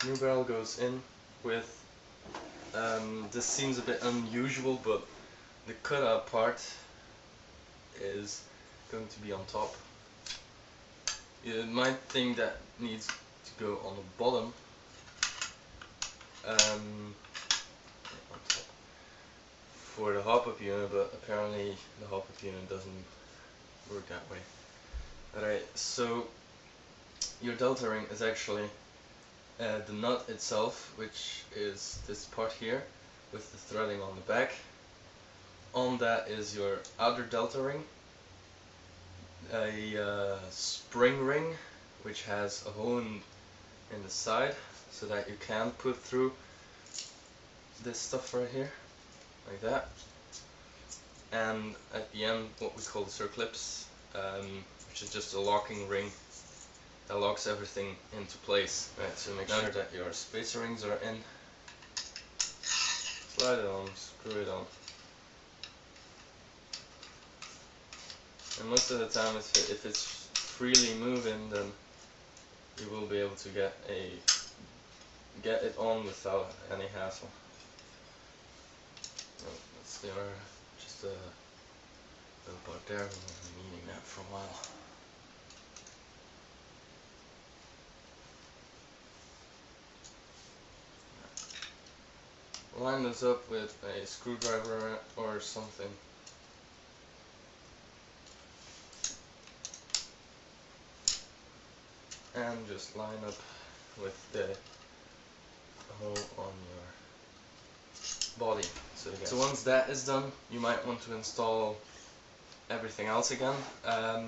new barrel goes in with, this seems a bit unusual, but the cutout part is going to be on top. You might think that needs to go on the bottom, on top, for the hop-up unit, but apparently the hop-up unit doesn't work that way. Alright, so your delta ring is actually the nut itself, which is this part here with the threading on the back. On that is your outer delta ring, a spring ring which has a hole in the side so that you can put through this stuff right here, like that. And at the end, what we call the circlips, which is just a locking ring that locks everything into place. Right, so make sure that your spacer rings are in. Slide it on, screw it on. And most of the time, if it's freely moving, then you will be able to get it on without any hassle. Oh, that's just a little part there. We've been needing that for a while. Line this up with a screwdriver or something. And just line up with the hole on your body. So once that is done, you might want to install everything else again. I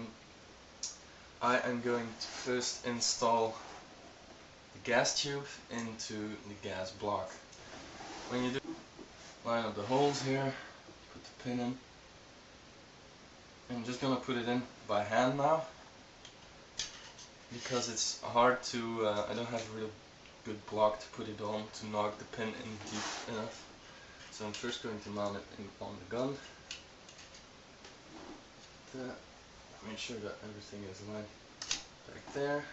am going to first install the gas tube into the gas block. When you do, line up the holes here, put the pin in. I'm just going to put it in by hand now, because it's hard to, I don't have a real good block to put it on to knock the pin in deep enough. So I'm first going to mount it on the gun. Make sure that everything is aligned back there.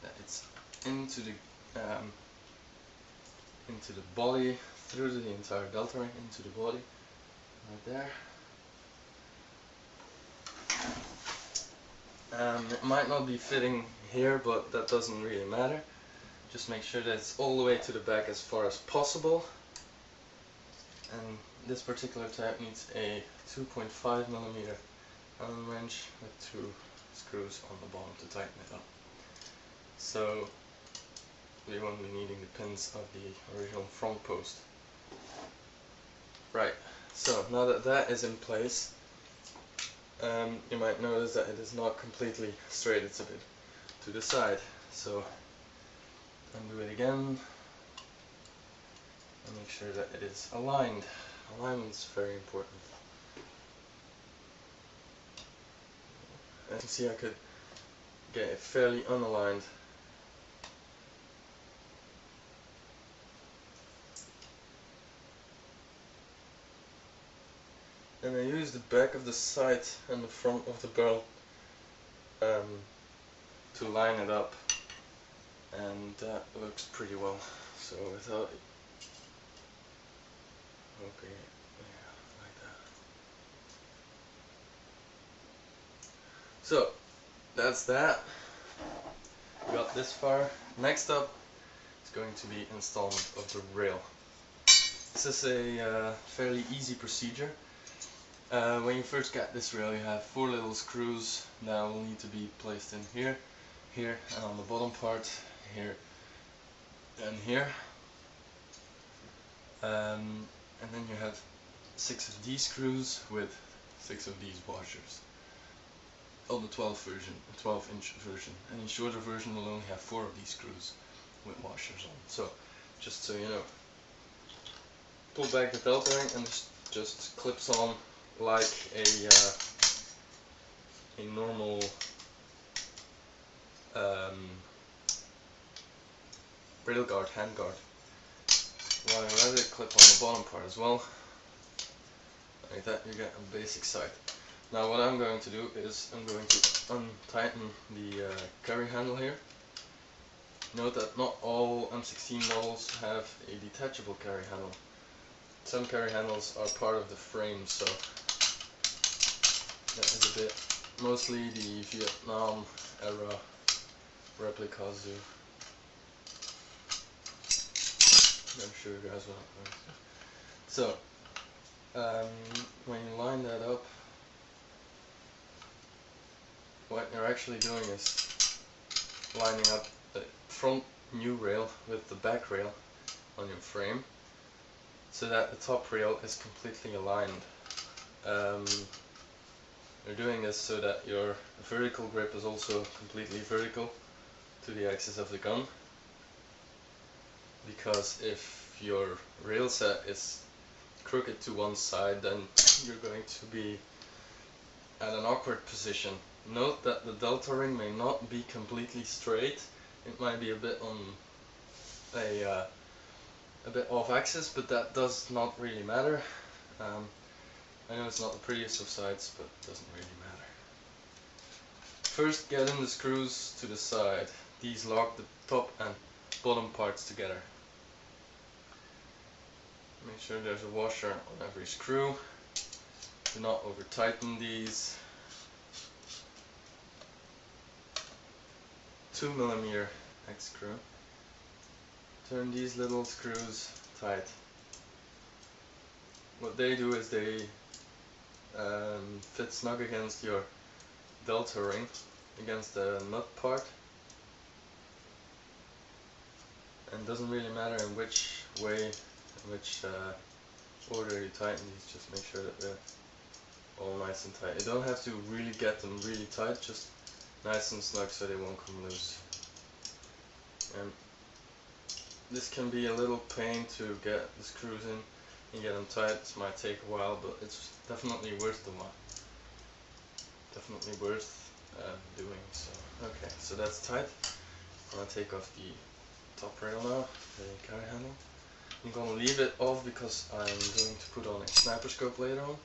That it's into the body, through the entire delta ring, into the body, right there. It might not be fitting here, but that doesn't really matter. Just make sure that it's all the way to the back as far as possible. And this particular type needs a 2.5mm Allen wrench with 2 screws on the bottom to tighten it up. So we won't be needing the pins of the original front post. Right, so now that that is in place, you might notice that it is not completely straight, it's a bit to the side. So undo it again and make sure that it is aligned. Alignment is very important. As you can see, I could get it fairly unaligned. And I use the back of the sight and the front of the barrel to line it up, and that works pretty well. So without it, okay, yeah, like that. So that's that. We got this far. Next up is going to be installment of the rail. This is a fairly easy procedure. When you first get this rail, you have 4 little screws that will need to be placed in here, here, and on the bottom part, here and here. And then you have 6 of these screws with 6 of these washers. On the 12-inch version. Any shorter version will only have 4 of these screws with washers on. So, just so you know, pull back the delta ring and just clips on like a normal rail guard, hand guard. While you're at it, clip on the bottom part as well. Like that, you get a basic sight. Now what I'm going to do is I'm going to untighten the carry handle here. Note that not all M16 models have a detachable carry handle. Some carry handles are part of the frame, so that is a bit, mostly the Vietnam era replicas do. I'm sure you guys will have those. So, when you line that up, what you're actually doing is lining up the front new rail with the back rail on your frame, so that the top rail is completely aligned. You're doing this so that your vertical grip is also completely vertical to the axis of the gun, because if your rail set is crooked to one side, then you're going to be at an awkward position. Note that the delta ring may not be completely straight. It might be a bit on a bit off axis, but that does not really matter. I know it's not the prettiest of sights, but it doesn't really matter. First, get in the screws to the side. These lock the top and bottom parts together. Make sure there's a washer on every screw. Do not over tighten these. 2mm hex screw. Turn these little screws tight. What they do is they fit snug against your delta ring, against the nut part, and doesn't really matter in which way, in which order you tighten these. Just make sure that they're all nice and tight. You don't have to really get them really tight, just nice and snug so they won't come loose. And this can be a little pain to get the screws in and get them tight. This might take a while, but it's definitely worth the while. Definitely worth doing. So okay, so that's tight. I'm gonna take off the top rail now, the carry handle. I'm gonna leave it off because I'm going to put on a sniper scope later on,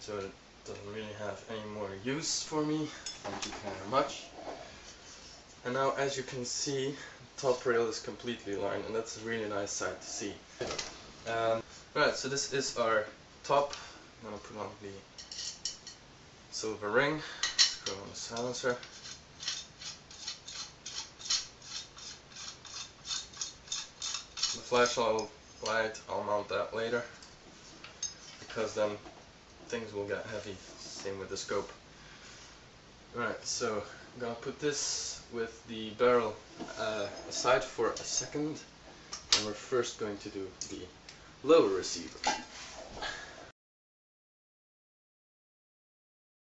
so it doesn't really have any more use for me. Thank you very much. And now, as you can see, the top rail is completely aligned, and that's a really nice sight to see. Right, so this is our top. I'm gonna put on the silver ring, screw on the silencer. The flashlight, I'll mount that later, because then things will get heavy. Same with the scope. Right, so I'm gonna put this with the barrel aside for a second, and we're first going to do the lower receiver.